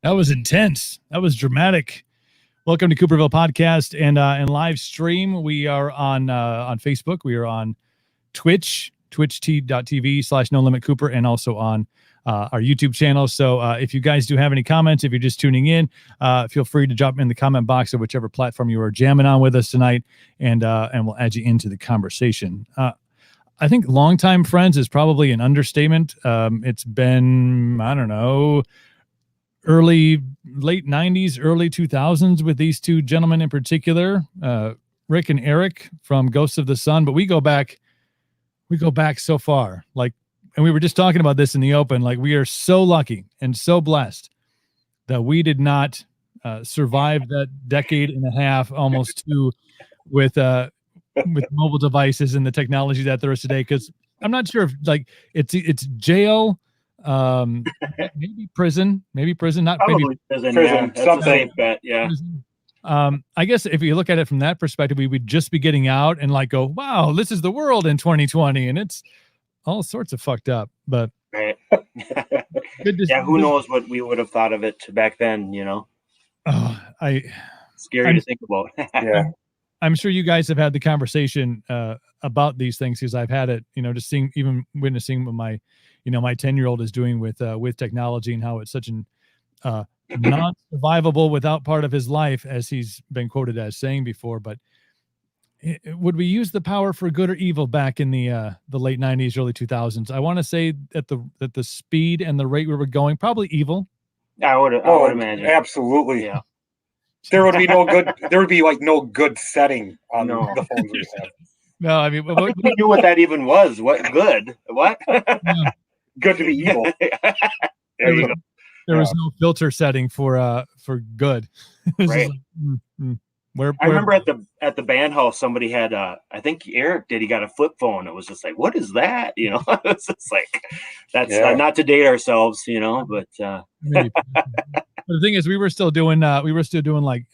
That was intense. That was dramatic. Welcome to Cooperville Podcast and live stream. We are on Facebook. We are on Twitch, twitch.tv/No Limit Cooper, and also on our YouTube channel. So if you guys do have any comments, if you're just tuning in, feel free to drop in the comment box of whichever platform you are jamming on with us tonight, and we'll add you into the conversation. I think longtime friends is probably an understatement. It's been, I don't know, late 90s, early 2000s with these two gentlemen in particular, Rick and Eric from Ghosts of the Sun. But we go back so far. And we were just talking about this in the open. Like, we are so lucky and so blessed that we did not survive that decade and a half, almost two, with mobile devices and the technology that there is today. Because I'm not sure if it's jail, maybe prison, not probably maybe prison. Yeah, That's a safe bet. Yeah. I guess if you look at it from that perspective, we would just be getting out and go, wow, this is the world in 2020, and it's all sorts of fucked up. But right. Who knows what we would have thought of it back then? Scary to think about. Yeah. I'm sure you guys have had the conversation about these things, because I've had it, just witnessing what my 10-year-old is doing with technology, and how it's such an non-survivable without part of his life, as he's been quoted as saying before. But would we use the power for good or evil back in the late 90s, early 2000s? I want to say at the speed and the rate we were going, probably evil. I would imagine. Absolutely. Yeah. There would be no good setting on the phones we have. No, I mean, we knew what that even was. What good? What? Yeah. Good to be evil. There was no filter setting for good. Right. Where I remember at the band house, somebody had I think Eric did. He got a flip phone. It was just like, what is that? It's just like, that's not to date ourselves, but. But the thing is, we were still doing like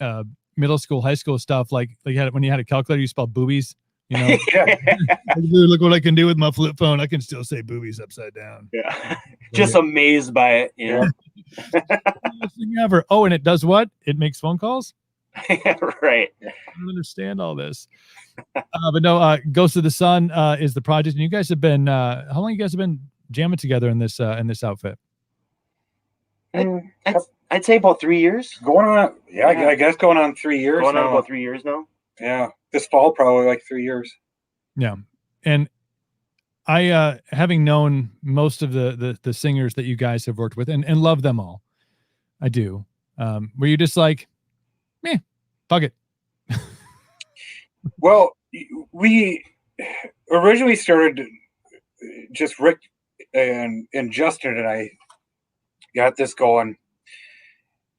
middle school, high school stuff. Like when you had a calculator, you spelled boobies. Look what I can do with my flip phone. I can still say boobies upside down. Yeah. Just amazed by it. Best thing ever. Oh, and it does what? It makes phone calls. Right. I don't understand all this. But no, Ghost of the Sun is the project, and you guys have been. How long you guys have been jamming together in this outfit? I'd say about 3 years. Going on, I guess going on 3 years. Going on about 3 years now. Yeah, this fall probably like 3 years. Yeah, and I, having known most of the singers that you guys have worked with, and love them all, I do. Were you just like, meh, fuck it? Well, we originally started just Rick and Justin and I got this going,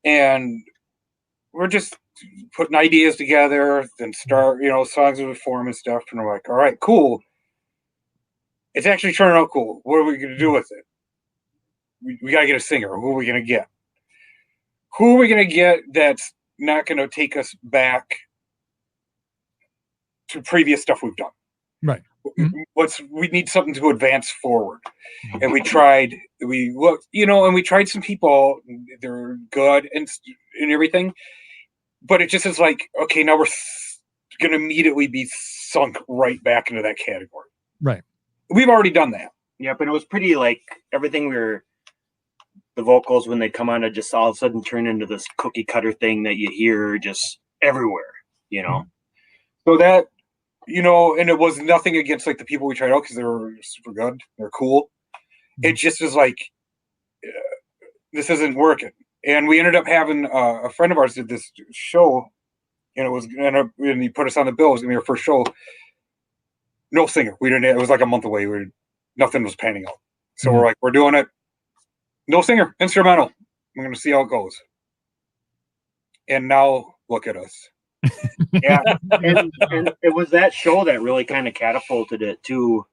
and we're just putting ideas together, then start, songs would form and stuff. And we're like, all right, cool. It's actually turning out cool. What are we going to do with it? We got to get a singer. Who are we going to get? Who are we going to get that's not going to take us back to previous stuff we've done? Right. We need something to advance forward. And we tried some people. They're good and everything. But it just is like, okay, now we're going to immediately be sunk right back into that category. Right. We've already done that. Yeah, but it was pretty like everything the vocals, when they come on, it just all of a sudden turn into this cookie cutter thing that you hear just everywhere, So that, and it was nothing against like the people we tried out, because they were super good. They're cool. It just was like, this isn't working. And we ended up having a friend of ours did this show, and he put us on the bill. It was going to be our first show. No singer. We didn't. It was like a month away. Nothing was panning out. So we're like, we're doing it. No singer, instrumental. We're going to see how it goes. And now look at us. Yeah, and it was that show that really kind of catapulted it to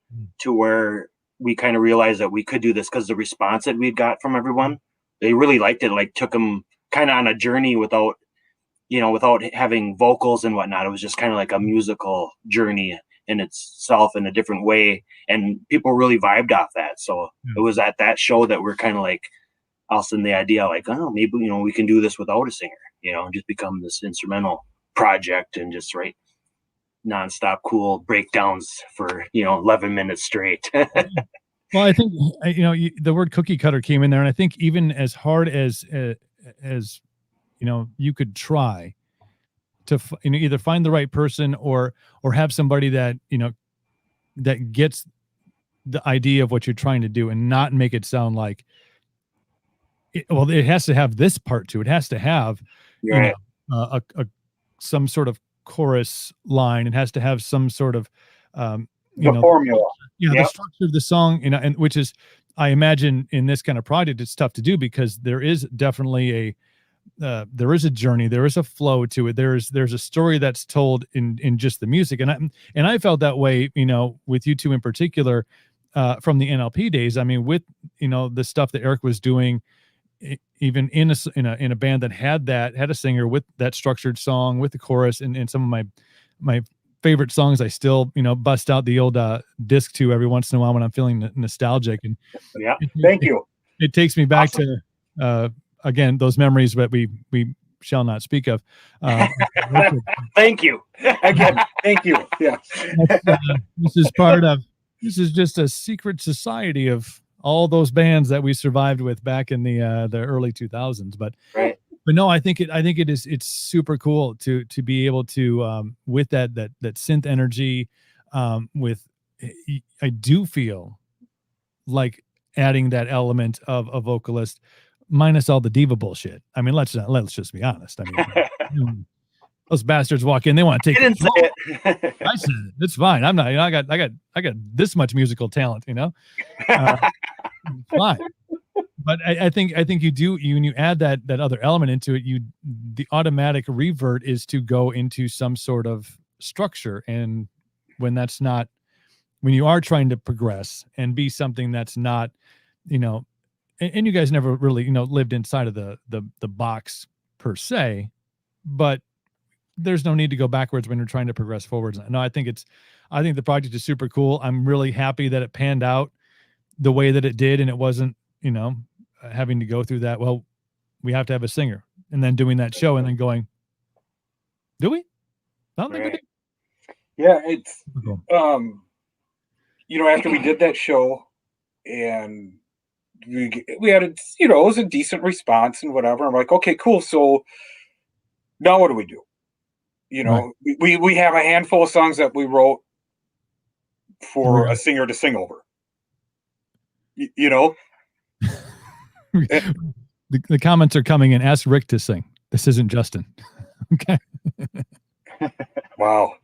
where we kind of realized that we could do this, because the response that we got from everyone. They really liked it, like took them kind of on a journey without having vocals and whatnot. It was just kind of like a musical journey in itself in a different way. And people really vibed off that. So it was at that show that we're kind of like, all of a sudden the idea like, oh, maybe, we can do this without a singer, and just become this instrumental project and just write nonstop cool breakdowns for, 11 minutes straight. Well, I think the word cookie cutter came in there, and I think even as hard as you could try to either find the right person or have somebody that that gets the idea of what you're trying to do and not make it sound like it has to have this part to it. It has to have Right. some sort of chorus line. It has to have some sort of The formula. the Yep. structure of the song, and which is, I imagine in this kind of project, it's tough to do because there is definitely there is a journey, there is a flow to it. There's a story that's told in just the music, and I felt that way, with you two in particular, from the NLP days. I mean, with the stuff that Eric was doing, even in a band that had a singer with that structured song with the chorus, and some of my favorite songs I still bust out the old disc to every once in a while when I'm feeling nostalgic, and Yeah. Thank you. it takes me back Awesome. to again those memories that we shall not speak of. Thank you. Again, thank you. Yeah. This is just a secret society of all those bands that we survived with back in the early 2000s. But Right. no, I think it's super cool to be able to with that synth energy, I do feel like adding that element of a vocalist minus all the diva bullshit. I mean, let's just be honest. I mean, those bastards walk in, they want to I take didn't say it. I said it. It's fine. I'm not. I got this much musical talent. Fine. But I think you do. When you add that other element into it, the automatic revert is to go into some sort of structure. And when you are trying to progress and be something that's not, and you guys never really lived inside of the box per se, but there's no need to go backwards when you're trying to progress forwards. No, I think the project is super cool. I'm really happy that it panned out the way that it did, and it wasn't, having to go through that. Well, we have to have a singer, and then doing that show, and then going, do we? I don't think we Right. do. Yeah, it's Okay. after we did that show and we had it was a decent response and whatever. I'm like, okay, cool. So now what do we do? We have a handful of songs that we wrote for Right. a singer to sing over. The comments are coming in. Ask Rick to sing. This isn't Justin. Okay. Wow.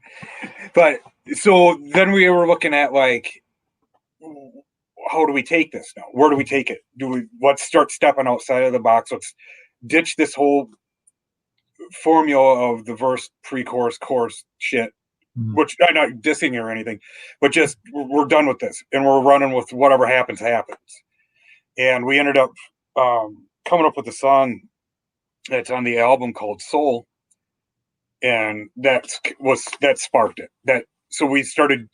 But so then we were looking at like, how do we take this now? Where do we take it? Let's start stepping outside of the box. Let's ditch this whole formula of the verse, pre-chorus, chorus shit, which I'm not dissing or anything, but just we're done with this and we're running with whatever happens. And we ended up coming up with a song that's on the album called Soul. And that sparked it. So we started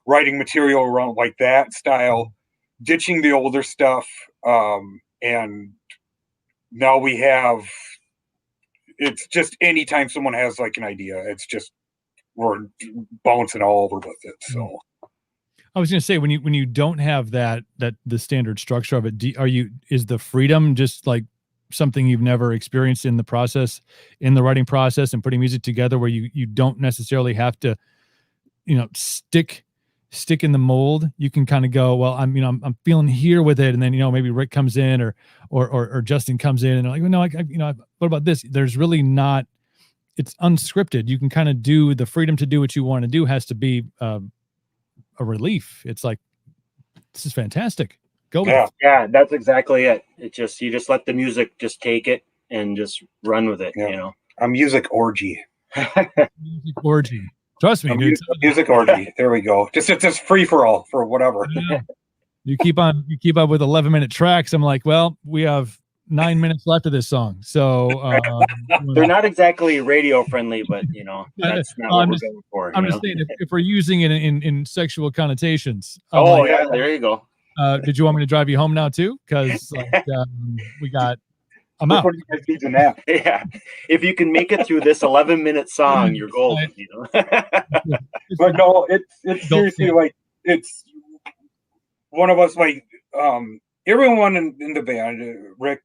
writing material around like that style, ditching the older stuff. And now we have, it's just anytime someone has like an idea, it's just, we're bouncing all over with it. So I was going to say, when you don't have that the standard structure of it, is the freedom just like something you've never experienced in the writing process and putting music together, where you don't necessarily have to, stick in the mold? You can kind of go, well, I'm feeling here with it, and then maybe Rick comes in or Justin comes in, and they're like, well, no, what about this? There's really not. It's unscripted. You can kind of do the freedom to do what you want to do. Has to be a relief. It's like, this is fantastic. Go with it. Yeah, that's exactly it. You just let the music just take it and just run with it. Yeah. A music orgy. Music orgy. Trust me, dude. Music orgy. There we go. It's just free for all for whatever. Yeah. You keep up with 11-minute tracks. I'm like, well, we have 9 minutes left of this song, so they're not exactly radio friendly, but that's not what we're going for. I'm just saying, if we're using it in sexual connotations. Yeah, there you go. Did you want me to drive you home now too? Because I'm out. Before you guys need to nap. Yeah, if you can make it through this 11-minute song, you're golden. You know. But no, it's seriously like it's one of us. Like everyone in the band, Rick,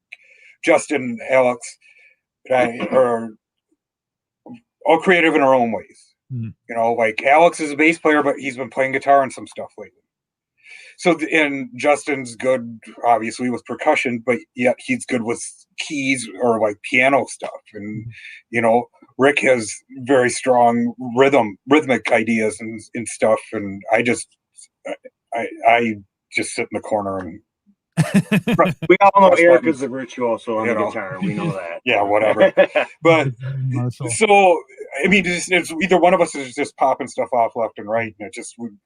Justin, Alex, are all creative in our own ways. You know, like Alex is a bass player, but he's been playing guitar and some stuff lately. So, and Justin's good, obviously, with percussion, but yet he's good with keys or like piano stuff. And, you know, Rick has very strong rhythmic ideas and stuff. And I just sit in the corner and. We all know Eric is the virtuoso on the guitar. We know that. Yeah, whatever. But so, I mean, it's either one of us is just popping stuff off left and right, and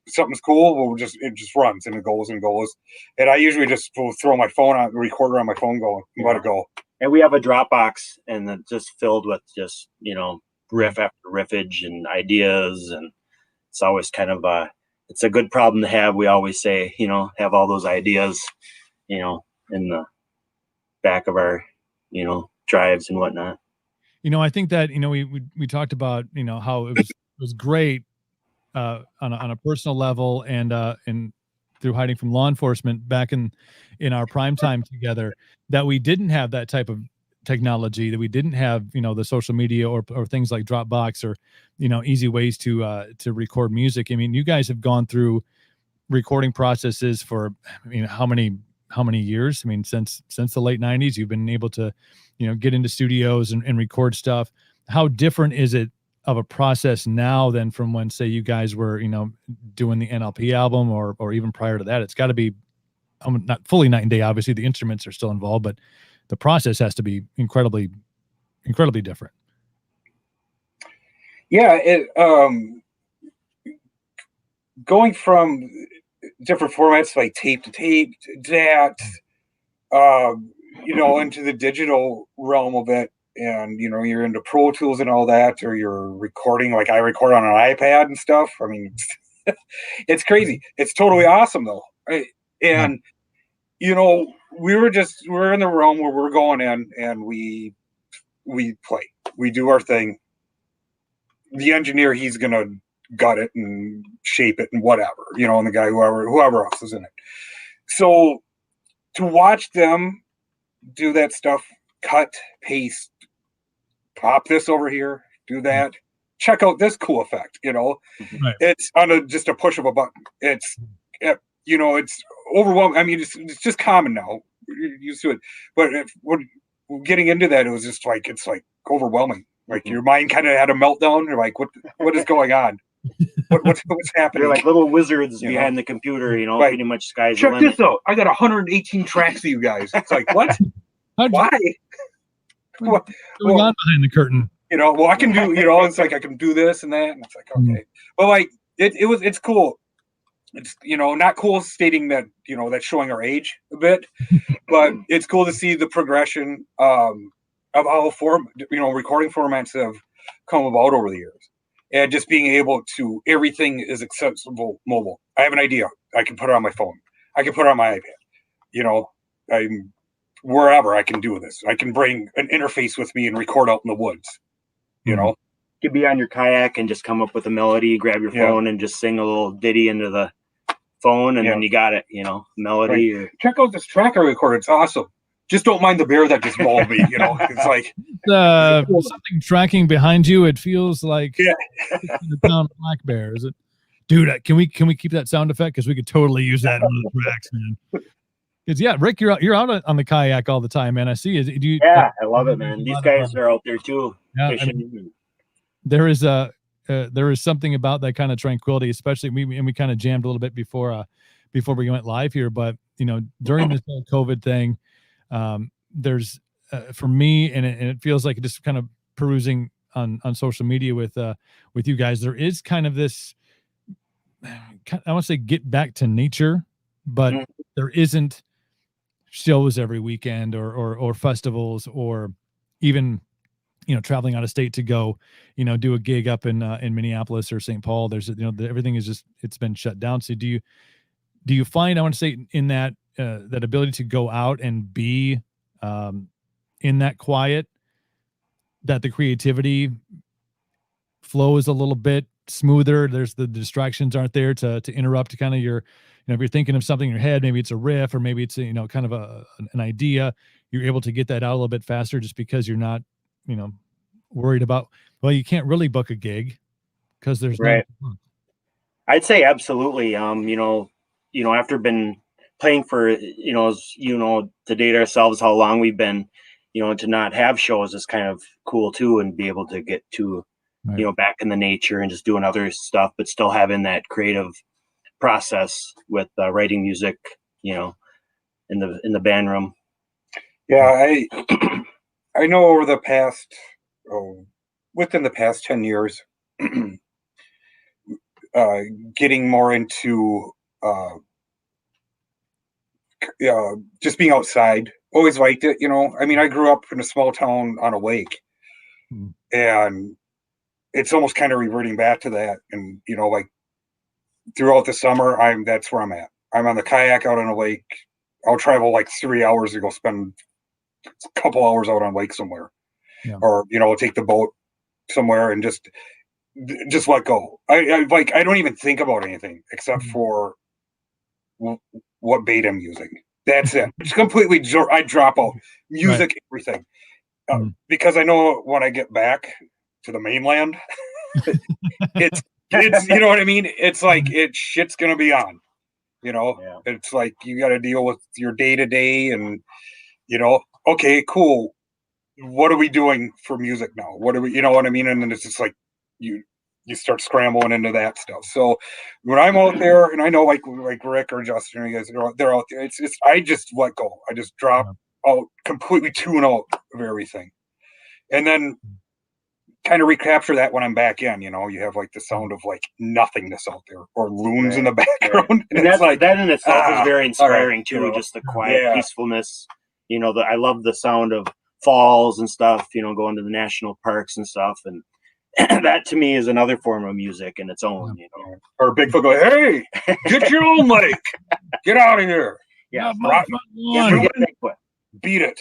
something's cool. It just runs and it goes and goes. And I usually just will throw my phone on, the recorder on my phone, going, let it go. And we have a Dropbox, and it's just filled with just riff after riffage and ideas, and it's always kind of it's a good problem to have. We always say, have all those ideas. In the back of our, drives and whatnot. I think that, we talked about, how it was great on a personal level and through hiding from law enforcement back in our prime time together, that we didn't have that type of technology, that we didn't have, the social media or things like Dropbox or, easy ways to record music. I mean, you guys have gone through recording processes for, how many years? I mean, since the late 90s, you've been able to, get into studios and record stuff. How different is it of a process now than from when, say, you guys were, doing the NLP album or even prior to that? It's got to be not fully night and day. Obviously, the instruments are still involved, but the process has to be incredibly different. Yeah, going from different formats like tape to tape, that into the digital realm of it, and you're into Pro Tools and all that, or you're recording like I record on an iPad and stuff. I mean, it's crazy. It's totally awesome though, right? And we're in the realm where we're going in and we play, we do our thing. The engineer, he's gonna gut it and shape it and whatever, and the guy, whoever else is in it. So to watch them do that stuff, cut, paste, pop this over here, do that, check out this cool effect, Right. It's on just a push of a button. It's overwhelming. I mean, it's just common now. You're used to it. But when getting into that, it was just like, it's like overwhelming. Like your mind kind of had a meltdown. You're like, what is going on? What's happening? You're like little wizards behind the computer, Like, pretty much sky's check the limit. this out. I got 118 tracks of you guys. It's like, what? Why? What's going on behind the curtain? Well, I can do, it's like I can do this and that. And it's like, okay. But like it's cool. It's not cool stating that, that's showing our age a bit, but it's cool to see the progression of how recording formats have come about over the years. And just being able to, everything is accessible mobile. I have an idea. I can put it on my phone. I can put it on my iPad. I'm wherever I can do this. I can bring an interface with me and record out in the woods. You could be on your kayak and just come up with a melody, grab your phone and just sing a little ditty into the phone, and then you got it, melody. Right. Check out this track I recorded. It's awesome. Just don't mind the bear that just mauled me. It's like something tracking behind you. It feels like the town black bear. Is it, dude? Can we keep that sound effect, because we could totally use that in one of the tracks, man. Because Rick, you're out on the kayak all the time, man. I see. Do you? Yeah, I love it, man. These guys are out there too. Yeah, fishing. There is something about that kind of tranquility, especially we kind of jammed a little bit before we went live here, but during this whole COVID thing. There's for me, and it feels like just kind of perusing on social media with you guys, there is kind of this, I want to say, get back to nature, but there isn't shows every weekend or festivals, or even traveling out of state to go do a gig up in Minneapolis or St. Paul. There's everything is just, it's been shut down. So do you find, I want to say, in that that ability to go out and be in that quiet, that the creativity flows a little bit smoother? There's the distractions aren't there to interrupt kind of your, if you're thinking of something in your head, maybe it's a riff or maybe it's a, kind of an idea, you're able to get that out a little bit faster just because you're not, worried about, well, you can't really book a gig because there's Right. no. I'd say absolutely. After been playing for, to date ourselves, how long we've been, to not have shows is kind of cool too, and be able to get to, Right. back in the nature and just doing other stuff, but still having that creative process with writing music, in the band room. Yeah, I know over the past, within the past 10 years, getting more into just being outside. Always liked it, I mean, I grew up in a small town on a lake, and it's almost kind of reverting back to that. And like throughout the summer, that's where I'm at. I'm on the kayak out on a lake. I'll travel like 3 hours to go spend a couple hours out on lake somewhere, or take the boat somewhere and just let go. I don't even think about anything except for what bait I'm using. That's it. It's completely. I drop out music, everything, because I know when I get back to the mainland, it's you know what I mean. It's like shit's gonna be on. It's like you got to deal with your day to day, and okay, cool. What are we doing for music now? What are we, what I mean? And then it's just like you start scrambling into that stuff. So when I'm out there, and I know like Rick or Justin, you guys, they're out there. It's just, I just let go. I just drop out, completely tune out of everything, and then kind of recapture that when I'm back in. You have like the sound of like nothingness out there, or loons in the background, and that's like that in itself is very inspiring too. you know, Just the quiet peacefulness. I love the sound of falls and stuff. Going to the national parks and stuff, and that to me is another form of music in its own. Or Bigfoot go, hey, get your own lake, get out of here. Yeah, Bigfoot. Beat it.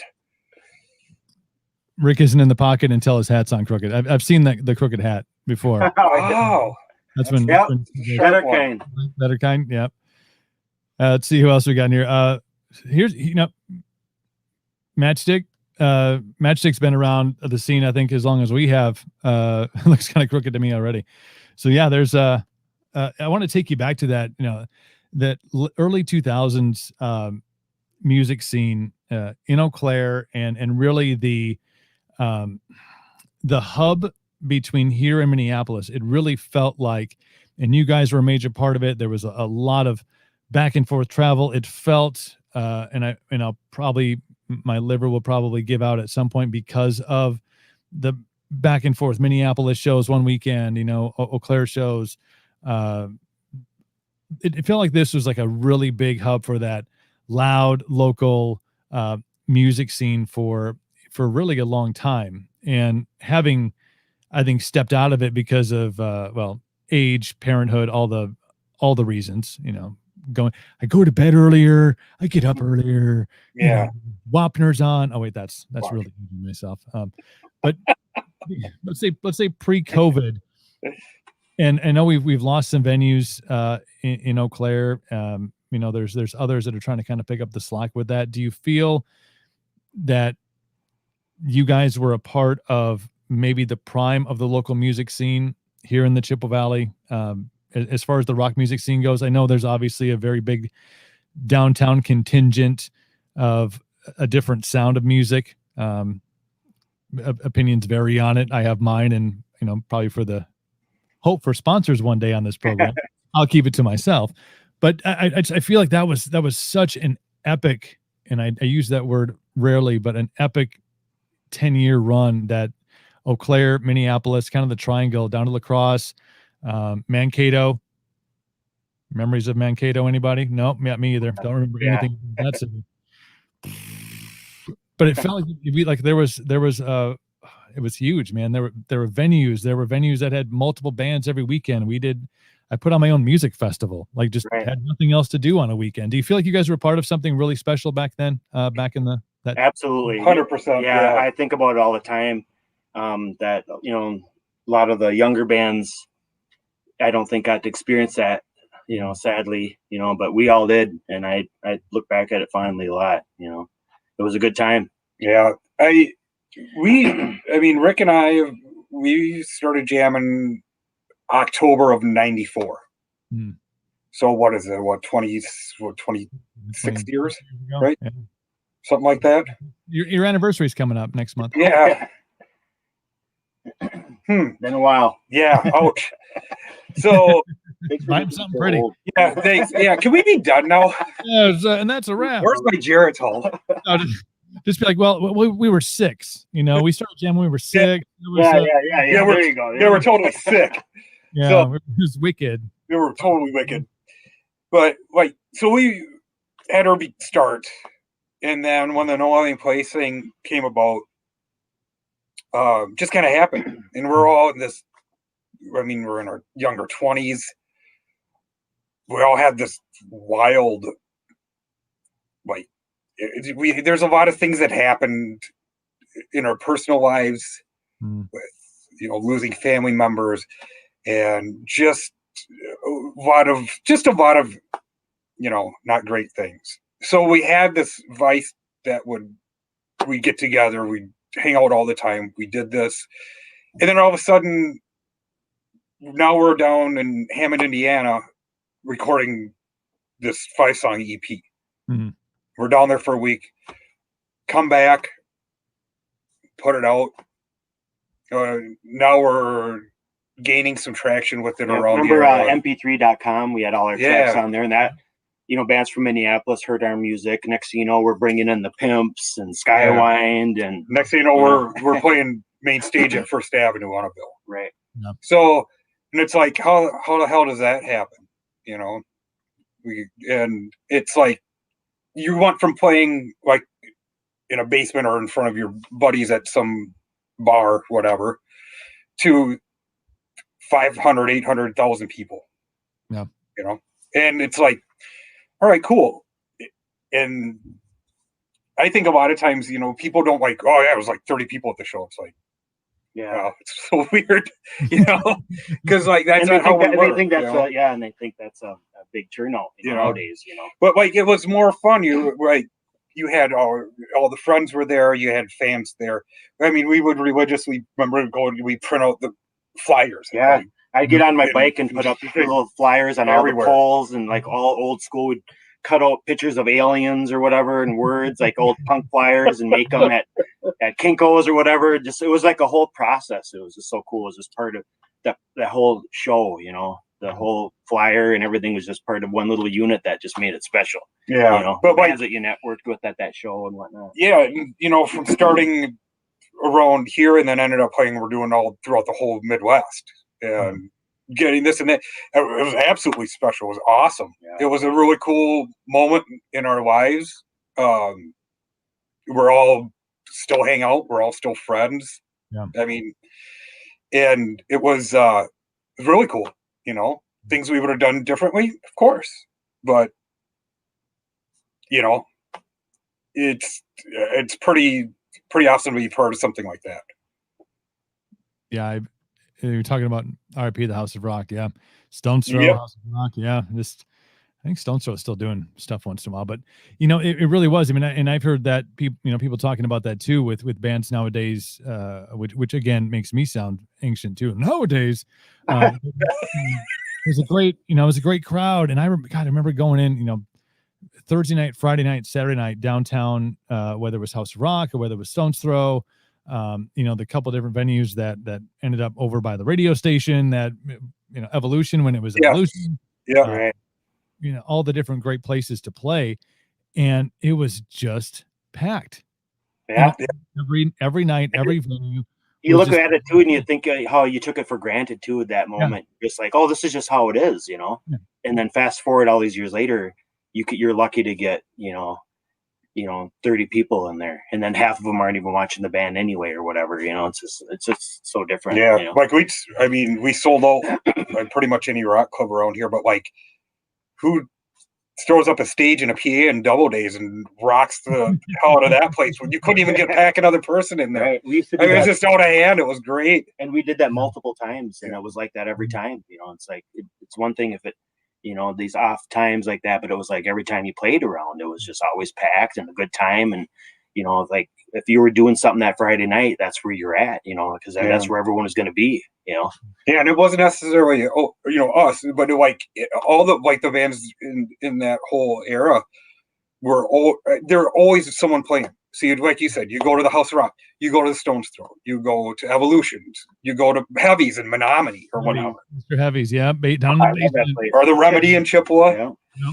Rick isn't in the pocket until his hat's on crooked. I've seen the crooked hat before. Wow. That's when better kind. Better kind. Yep. Let's see who else we got in here. Here's Matchstick. Matchstick's been around the scene, I think, as long as we have. Looks kind of crooked to me already. So yeah, there's I want to take you back to that, that early 2000s music scene in Eau Claire, and really the hub between here and Minneapolis. It really felt like, and you guys were a major part of it. There was a lot of back and forth travel. It felt, and I'll probably, my liver will probably give out at some point because of the back and forth Minneapolis shows one weekend, Eau Claire shows. It felt like this was like a really big hub for that loud local music scene for really a long time. And having, I think, stepped out of it because of age, parenthood, all the reasons, I go to bed earlier, I get up earlier. Yeah. Wapner's on. Oh wait, that's really myself. But let's say pre-COVID, and I know we've lost some venues in Eau Claire. There's others that are trying to kind of pick up the slack with that. Do you feel that you guys were a part of maybe the prime of the local music scene here in the Chippewa Valley? As far as the rock music scene goes, I know there's obviously a very big downtown contingent of a different sound of music. Opinions vary on it. I have mine, and probably for the hope for sponsors one day on this program, I'll keep it to myself. But I feel like that was such an epic, and I use that word rarely, but an epic 10-year run that Eau Claire, Minneapolis, kind of the triangle down to La Crosse, Mankato. Memories of Mankato, anybody? No, not me either. Don't remember anything. That's it. But it felt like there was it was huge, man. There were venues that had multiple bands every weekend. We did I put on my own music festival, like just Right. had nothing else to do on a weekend. Do you feel like you guys were part of something really special back then? Back in that Absolutely. 100%. Yeah, I think about it all the time. That a lot of the younger bands, I don't think got to experience that. Sadly, but we all did, and I look back at it fondly a lot. It was a good time. Yeah. Rick and I, we started jamming October of '94. Hmm. So what is it? 26 years, ago? right? Yeah. Something like that. Your anniversary is coming up next month. Yeah. Been a while. Yeah. Ouch. So Buy him something pretty. yeah, thanks. Yeah, can we be done now? Yeah, and that's a wrap. Where's my Geritol? No, just be like, well, we were 6. We started jamming when we were 6. Yeah, there you go. Yeah, we're totally sick. Yeah, So- it was wicked. They were totally wicked. But so we had our beat start, and then when the No Living Place thing came about, just kind of happened, and we're all in this. We're in our younger 20s. We all had this wild, there's a lot of things that happened in our personal lives with, losing family members, and just a lot of not great things. So we had this vice that we'd get together, we'd hang out all the time. We did this, and then all of a sudden, now we're down in Hammond, Indiana, recording this 5-song EP. Mm-hmm. We're down there for a week. Come back, put it out. Now we're gaining some traction with it around. Remember mp3.com? We had all our tracks on there, and that bands from Minneapolis heard our music. Next thing you know, we're bringing in the Pimps and Skywind, and next thing you know, we're playing main stage at First Avenue on a bill. Right. Yep. So, and it's like, how the hell does that happen? And it's like, you went from playing like in a basement or in front of your buddies at some bar, whatever, to 500, 800,000 people. Yeah. And it's like, all right, cool. And I think a lot of times, people don't like, oh yeah, it was like 30 people at the show. It's like, yeah, it's so weird, because like that's not how we work. They think that's and they think that's a big turnout nowadays. But like, it was more fun. You had all the friends were there. You had fans there. We would religiously we print out the flyers. Yeah, I'd get on my bike and put up little flyers on all the poles, and like all old school would cut out pictures of aliens or whatever and words like old punk flyers and make them at Kinko's or whatever. Just it was like a whole process. It was just so cool. It was just part of that whole show. The whole flyer and everything was just part of one little unit that just made it special. Yeah, but bands that you networked with at that show and whatnot. Yeah, from starting around here and then ended up playing. We're doing all throughout the whole Midwest and getting this and that. It was absolutely special. It was awesome. Yeah. It was a really cool moment in our lives. We're all still hang out. We're all still friends. Yeah. And it was really cool. Things we would have done differently, of course, but it's pretty awesome to be part of something like that. Yeah, you're talking about RIP, the House of Rock. Yeah, Stone's Throw, House of Rock. Yeah, I think Stone's Throw is still doing stuff once in a while, but it really was. And I've heard that people talking about that too with bands nowadays, which again makes me sound ancient too. Nowadays, it was a great crowd, and I remember going in, Thursday night, Friday night, Saturday night downtown, whether it was House of Rock or whether it was Stone's Throw. The couple different venues that ended up over by the radio station, that Evolution when it was Evolution. Yeah. Right. All the different great places to play, and it was just packed. Yeah. Every night, every venue. You look at it too, and you think how you took it for granted too at that moment. Yeah. Just like, oh, this is just how it is, Yeah. And then fast forward all these years later, you're lucky to get 30 people in there, and then half of them aren't even watching the band anyway or whatever. It's just so different. Yeah, like we sold out like pretty much any rock club around here, but like who throws up a stage and a PA in double days and rocks the hell out of that place when you couldn't even get pack another person in there? Right. We used to do I mean, it was that, just out of hand. It was great. and we did that multiple times, and it was like that every time. It's like it's one thing if it, these off times like that, but it was like every time you played around, it was just always packed and a good time. And like if you were doing something that Friday night, that's where you're at, because that's where everyone is going to be. Yeah, and it wasn't necessarily us, but all the bands in that whole era there were always someone playing. So like you said, you go to the House of Rock, you go to the Stones Throw, you go to Evolutions, you go to Heavies and Menominee or whatever. Mr. Heavies, yeah, down in the basement. Or the Remedy in Chippewa. Yeah. Yeah.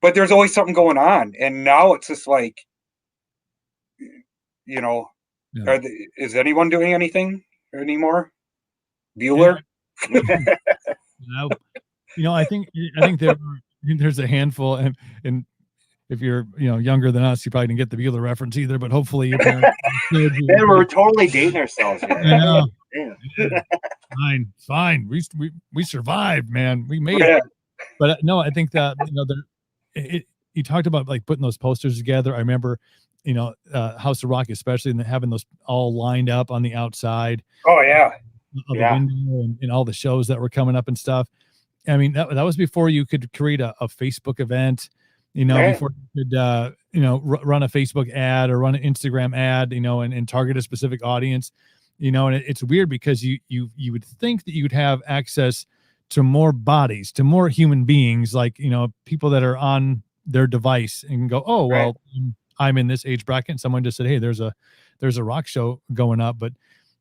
But there's always something going on, and now it's just like, is anyone doing anything anymore? Bueller. Yeah. I think there's a handful, and if you're younger than us, you probably didn't get the Bueller reference either. But hopefully your parents. Man, we're totally dating ourselves here. I know. Yeah. Fine. We survived, man. We made it. But no, I think that you talked about like putting those posters together. I remember, House of Rock, especially, and having those all lined up on the outside. Oh yeah. Of the window and all the shows that were coming up and stuff. I mean, that was before you could create a Facebook event, before you could, run a Facebook ad or run an Instagram ad, and target a specific audience, and it's weird because you would think that you'd have access to more bodies, to more human beings, like, people that are on their device and go, oh, well, I'm in this age bracket. And someone just said, hey, there's a rock show going up. But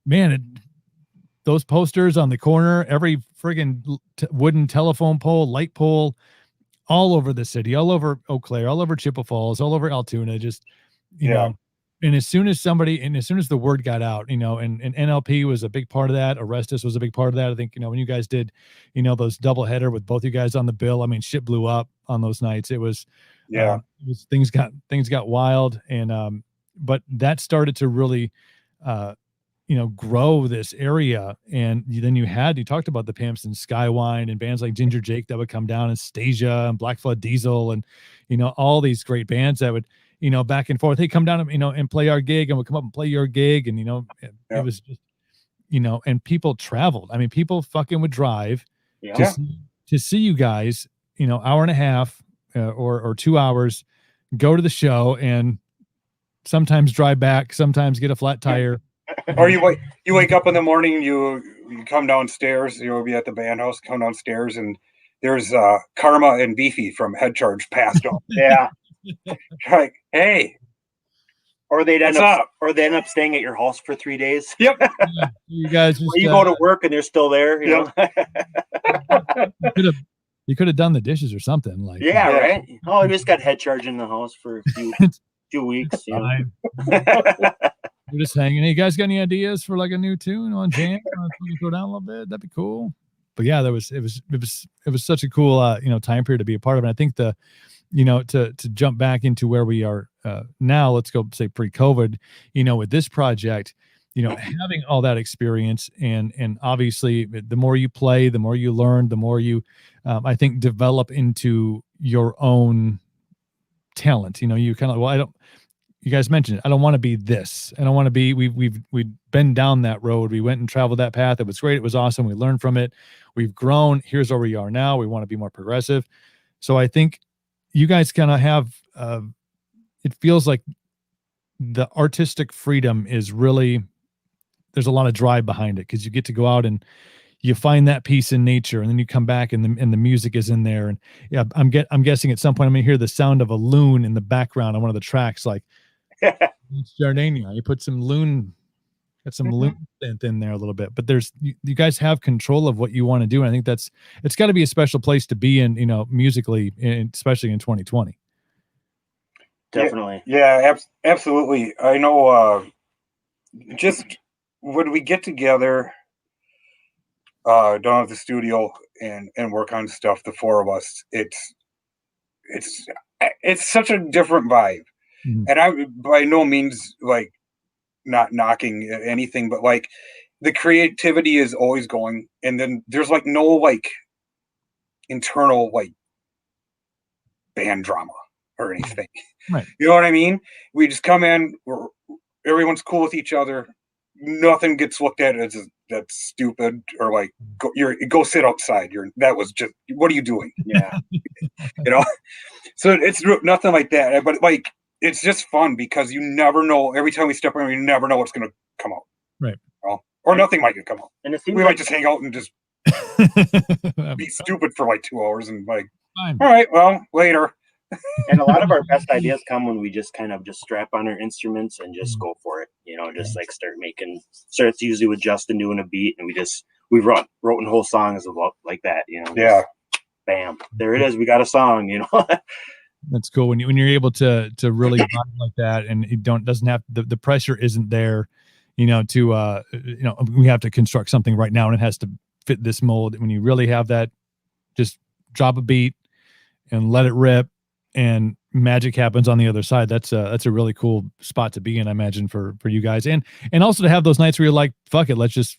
man, those posters on the corner, every friggin' wooden telephone pole, light pole, all over the city, all over Eau Claire, all over Chippewa Falls, all over Altoona, just, you know, and as soon as the word got out, and NLP was a big part of that. Orestes was a big part of that. I think, when you guys did, those doubleheader with both you guys on the bill, I mean, shit blew up on those nights. It was, things got wild. And, but that started to really, grow this area. And then you talked about the Pimps and Skywine and bands like Ginger Jake that would come down, and Stasia and Black Flood Diesel, and, all these great bands that would, back and forth. Hey, come down, and play our gig, and we'll come up and play your gig. And, it was just, and people traveled. I mean, people fucking would drive to see you guys, hour and a half or 2 hours, go to the show, and sometimes drive back, sometimes get a flat tire. Or you wake up in the morning, you come downstairs, you'll be at the band house, come downstairs, and there's Karma and Beefy from Head Charge passed on. Yeah. Like, hey. Or they'd end up staying at your house for 3 days. Yep. Yeah, you guys just, you go to work and they're still there, you know. You could have done the dishes or something, like. Yeah, right. Oh, I just got Head Charge in the house for a few weeks. We're just hanging. Hey, you guys got any ideas for like a new tune on jam? Go down a little bit. That'd be cool. But yeah, it was such a cool time period to be a part of. And I think to jump back into where we are now, let's go say pre-COVID, with this project, having all that experience and obviously the more you play, the more you learn, the more you I think develop into your own talent. You kind of, you guys mentioned it. I don't want to be this. I don't want to be, we've been down that road. We went and traveled that path. It was great. It was awesome. We learned from it. We've grown. Here's where we are now. We want to be more progressive. So I think you guys kind of have, it feels like the artistic freedom is really, there's a lot of drive behind it because you get to go out and you find that peace in nature, and then you come back and the music is in there. And yeah, I'm guessing at some point I'm going to hear the sound of a loon in the background on one of the tracks, like it's Jardania. You put some loon, got some loon synth in there a little bit, but you guys have control of what you want to do. And I think it's got to be a special place to be in, musically, especially in 2020. Definitely. Yeah, absolutely. I know, just when we get together down at the studio and work on stuff, the four of us, it's such a different vibe. Mhm. And I by no means like not knocking anything, but like the creativity is always going, and then there's like no like internal like band drama or anything. Right. You know what I mean? We just come in, everyone's cool with each other. Nothing gets looked at as that's stupid or like go sit outside. That was just what are you doing? Yeah. You know. So it's nothing like that, but like it's just fun because you never know. Every time we step in, you never know what's going to come out. Right. You know? Or nothing might come out. And it seems We like might just hang out and just be stupid for like 2 hours and like, Fine. all right, well, later. and a lot of our best ideas come when we just kind of just strap on our instruments and just go for it. You know, just like start making. So it's usually with Justin doing a beat, and we wrote whole songs about like that. You know. Yeah. Bam! There it is. We got a song. You know. That's cool when you're able to really vibe like that, and it doesn't have the pressure isn't there, you know, to you know, we have to construct something right now and it has to fit this mold. When you really have that, just drop a beat and let it rip, and magic happens on the other side. That's a really cool spot to be in, I imagine, for you guys, and also to have those nights where you're like, fuck it, let's just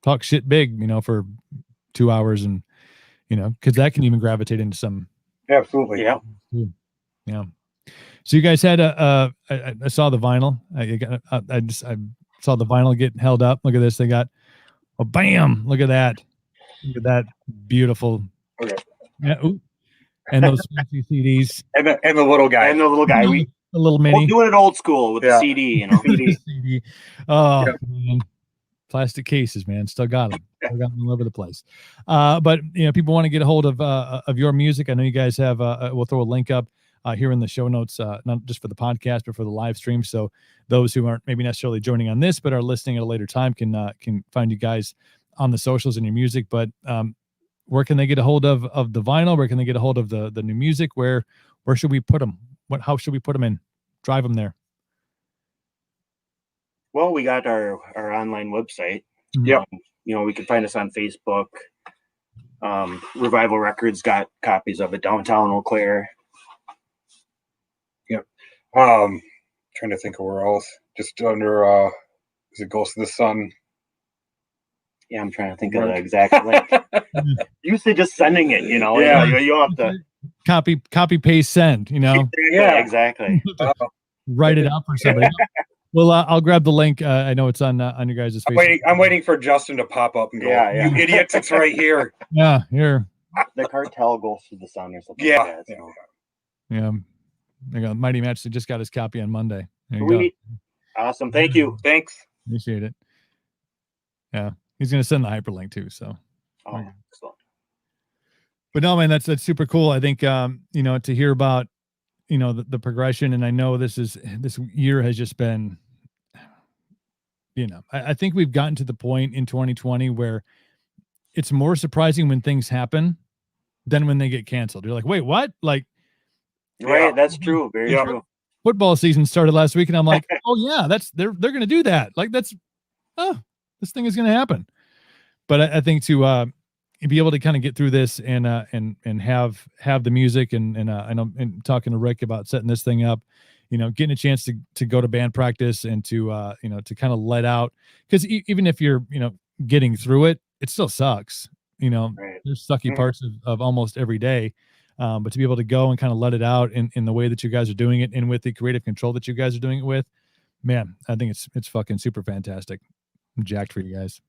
talk shit big, you know, for 2 hours, and you know, because that can even gravitate into some. Absolutely. Yeah. Yeah. So you guys had I saw the vinyl. I saw the vinyl get held up. Look at this. They got bam. Look at that. Look at that beautiful. Okay. Yeah. Ooh. And those fancy CDs. And the little guy. And the little guy. We a little mini. doing it old school with the CD. You know. CD. Oh Yeah. man. Plastic cases, man. Still got them. Still got them all over the place. But you know, people want to get a hold of your music. I know you guys have. We'll throw a link up here in the show notes, not just for the podcast, but for the live stream. So those who aren't maybe necessarily joining on this, but are listening at a later time, can find you guys on the socials and your music. But where can they get a hold of the vinyl? Where can they get a hold of the new music? Where should we put them? How should we put them in? Drive them there. Well, we got our online website. Yep. You know, we can find us on Facebook. Revival Records got copies of it downtown Eau Claire. Yep. Trying to think of where else. Just under is it Ghost of the Sun? Yeah, I'm trying to think of the exact link. Usually just sending it, you know. Yeah. You don't have to Copy paste send, you know. Yeah. exactly. Write it out for somebody. Well, I'll grab the link. I know it's on your guys' Facebook. I'm waiting for Justin to pop up and go, Yeah. "You idiots, it's right here." Yeah, here. The cartel goes to the sun or something. Yeah. Like that, so. Yeah. There you go. Mighty Match just got his copy on Monday. There you go. Sweet. Awesome. Thank you. Thanks. Appreciate it. Yeah. He's going to send the hyperlink too. So, Oh, excellent. but no, man, that's super cool. I think, you know, to hear about, you know, the progression, and I know this year has just been, you know, I think we've gotten to the point in 2020 where it's more surprising when things happen than when they get canceled. You're like, wait, what? Like, Right. Yeah. That's true. Very Yeah. true. football season started last week, and I'm like, oh yeah, they're going to do that. Like this thing is going to happen. But I think to be able to kind of get through this and have the music and I know, and talking to Rick about setting this thing up, you know, getting a chance to go to band practice and to you know, to kind of let out, because even if you're, you know, getting through it, it still sucks. You know, Right. there's sucky parts of almost every day. But to be able to go and kind of let it out in the way that you guys are doing it, and with the creative control that you guys are doing it with, man, I think it's fucking super fantastic. I'm jacked for you guys.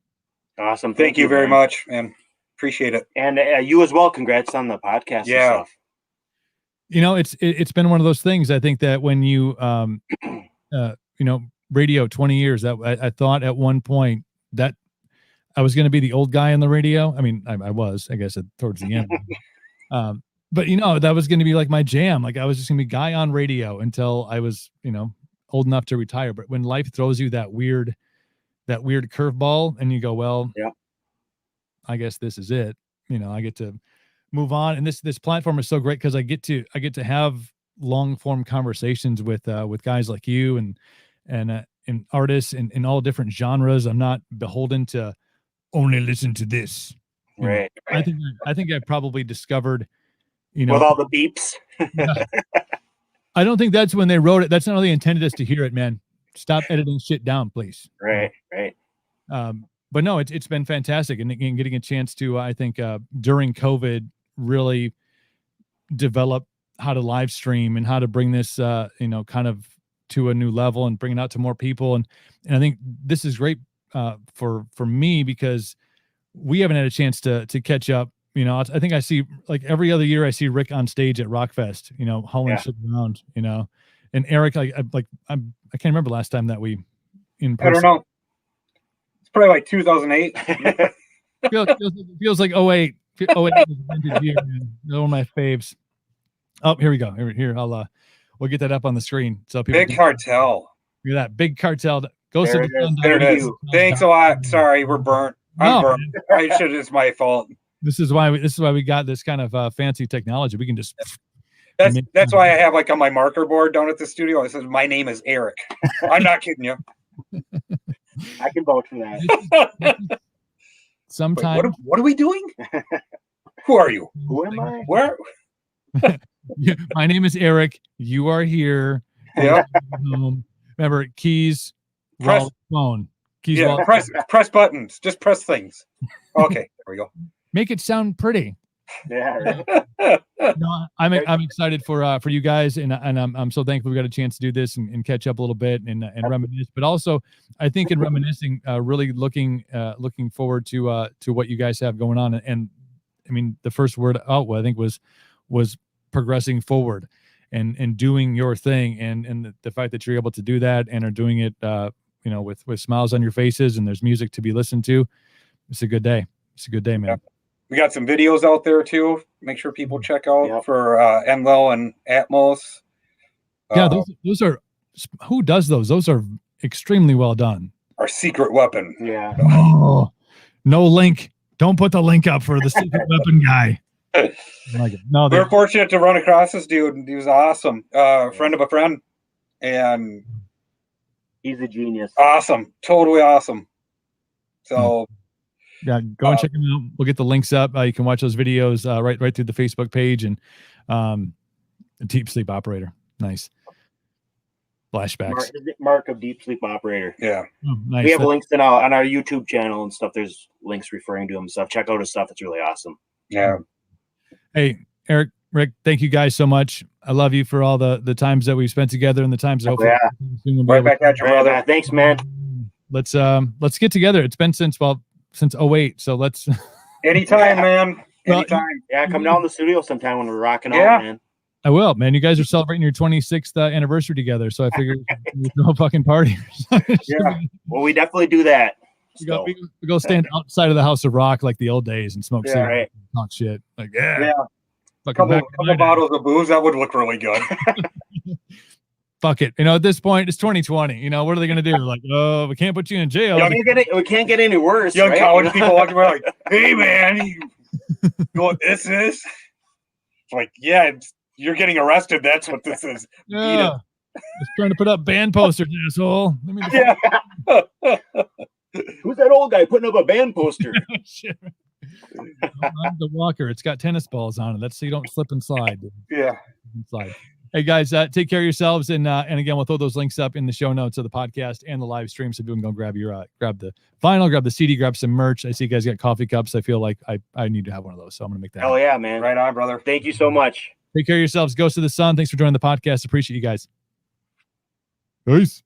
Awesome. Thank you very man. much, man. Appreciate it. And you as well. Congrats on the podcast. Yeah. And stuff. You know, it's been one of those things. I think that when you you know, radio 20 years, that I thought at one point that I was going to be the old guy on the radio. I mean, I was, I guess, towards the end. But you know, that was going to be like my jam. Like I was just going to be guy on radio until I was, you know, old enough to retire. But when life throws you that weird curveball, and you go, well, yeah, I guess this is it. You know, I get to move on, and this platform is so great because I get to have long form conversations with guys like you and artists in all different genres. I'm not beholden to only listen to this. You know, right. I think I probably discovered, you know, With all the beeps. I don't think that's when they wrote it. That's not how they intended us to hear it, man. Stop editing shit down, please. Right. But no, it's been fantastic, and getting a chance to, I think, during COVID, really develop how to live stream and how to bring this, kind of to a new level and bring it out to more people. And I think this is great for me, because we haven't had a chance to catch up. I think I see, like, every other year I see Rick on stage at Rockfest, hauling shit around, and Eric, I can't remember last time that we in person. I don't know. It's probably like 2008. feels like 08. 08 was a vintage year, man. One of my faves. Oh, here we go. Here, we'll get that up on the screen. So people Big Cartel. Look at that. Big Cartel. Ghost of the Sun. There it is. Thanks a lot. Sorry, we're burnt. I'm burnt. It's my fault. This is why we got this kind of fancy technology. We can just. That's why I have, like, on my marker board down at the studio, it says my name is Eric. I'm not kidding you. I can vouch for that. Sometimes. Wait, what are we doing? Who are you? Who am I? Where? My name is Eric. You are here. Yeah. Remember, keys. Press phone. Keys. Yeah. Press buttons. Just press things. Okay. There we go. Make it sound pretty. Yeah. No, I'm excited for you guys, and I'm so thankful we got a chance to do this and catch up a little bit and reminisce. But also, I think in reminiscing, really looking forward to what you guys have going on. And I mean, the first word out, I think, was progressing forward and doing your thing, and the fact that you're able to do that and are doing it, with smiles on your faces, and there's music to be listened to. It's a good day. It's a good day, man. Yep. We got some videos out there too. Make sure people check out for Enlil and Atmos. Yeah, those are, who does those? Those are extremely well done. Our secret weapon. Yeah. Oh, no link. Don't put the link up for the secret weapon guy. Like it. No, we're fortunate to run across this dude. He was awesome. Friend of a friend, and he's a genius. Awesome, totally awesome. So. Yeah, go and check them out. We'll get the links up. You can watch those videos right through the Facebook page, and Deep Sleep Operator. Nice. Flashbacks. Mark of Deep Sleep Operator. Yeah. Oh, nice. We have links on our YouTube channel and stuff. There's links referring to him and stuff. Check out his stuff. It's really awesome. Yeah. Hey, Eric, Rick, thank you guys so much. I love you for all the times that we've spent together and the times that hopefully right back at you, brother. Thanks, man. Let's get together. It's been since 08, so let's anytime, man. Anytime. Yeah, come down to the studio sometime when we're rocking out, man. I will, man. You guys are celebrating your 26th anniversary together, so I figured we throw a fucking party. Yeah. Well, we definitely do that. We go stand outside of the House of Rock like the old days and smoke cigarettes and talk shit. Like, a couple bottles of booze, that would look really good. Fuck it. At this point, it's 2020. What are they going to do? Like, oh, we can't put you in jail. We can't get any worse. Young college people walking around like, hey, man, you know what this is? It's like, yeah, you're getting arrested. That's what this is. Yeah. Just trying to put up band posters, asshole. Who's that old guy putting up a band poster? I'm the walker. It's got tennis balls on it. That's so you don't slip and slide. Yeah. Slide. Hey guys, take care of yourselves, and again, we'll throw those links up in the show notes of the podcast and the live stream, so people can go grab the vinyl, grab the CD, grab some merch. I see you guys got coffee cups. I feel like I need to have one of those, so I'm gonna make that. Hell yeah, man! Right on, brother. Thank you so much. Take care of yourselves. Ghost of the Sun. Thanks for joining the podcast. Appreciate you guys. Peace.